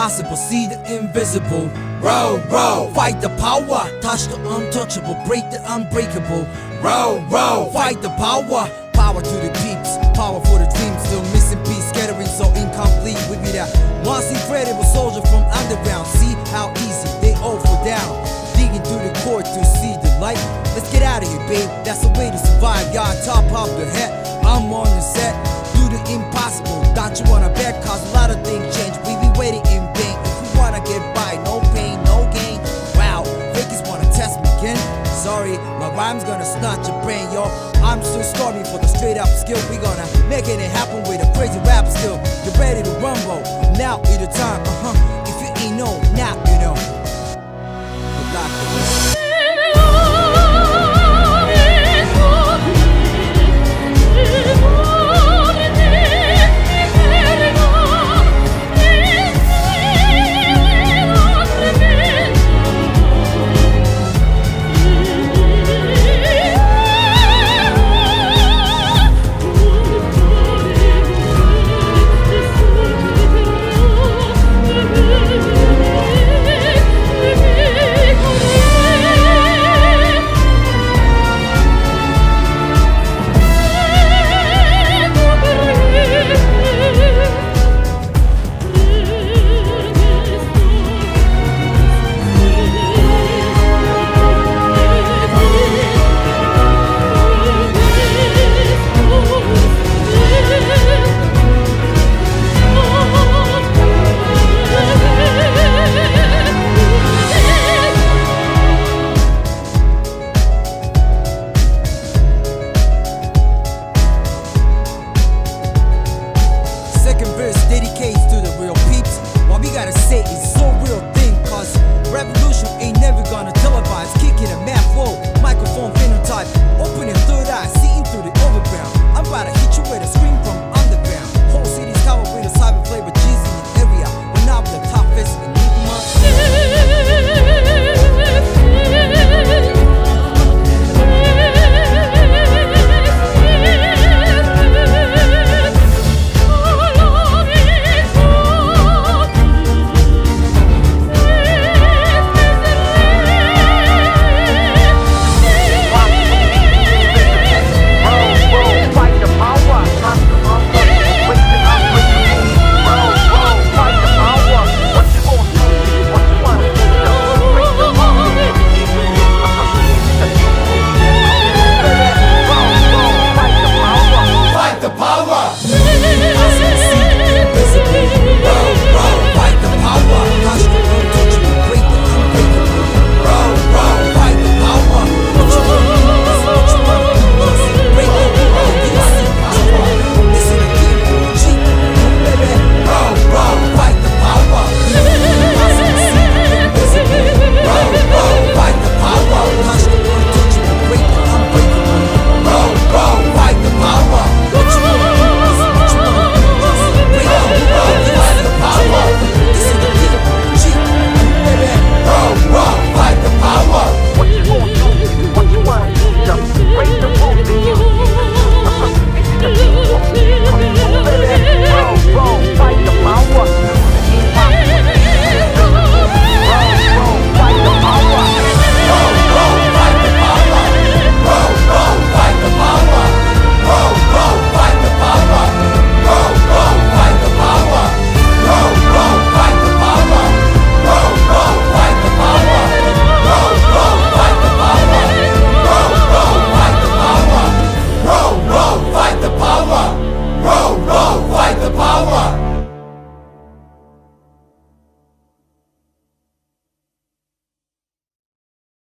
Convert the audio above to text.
impossible, see the invisible. Row, row, fight the power, touch the untouchable, break the unbreakable. Row, row, fight the power, power to the peeps, power for the dreams, still missing piece, scattering so incomplete. We be that once incredible soldier from underground. See how easy they all fall down, digging through the core to see the light. Let's get out of here, babe, that's the way to survive. Y'all top of the head, I'm on the set, do the impossible. Don't you wanna bet, cause a lot of things change. We be waiting in vain, if we wanna get by, no pain, no gain. Wow, fakies wanna test me again. Sorry, my rhyme's gonna snatch your brain, yo. I'm still starving for the straight up skill. We gonna make it happen with a crazy rap skill. Get ready to rumble, now is the time,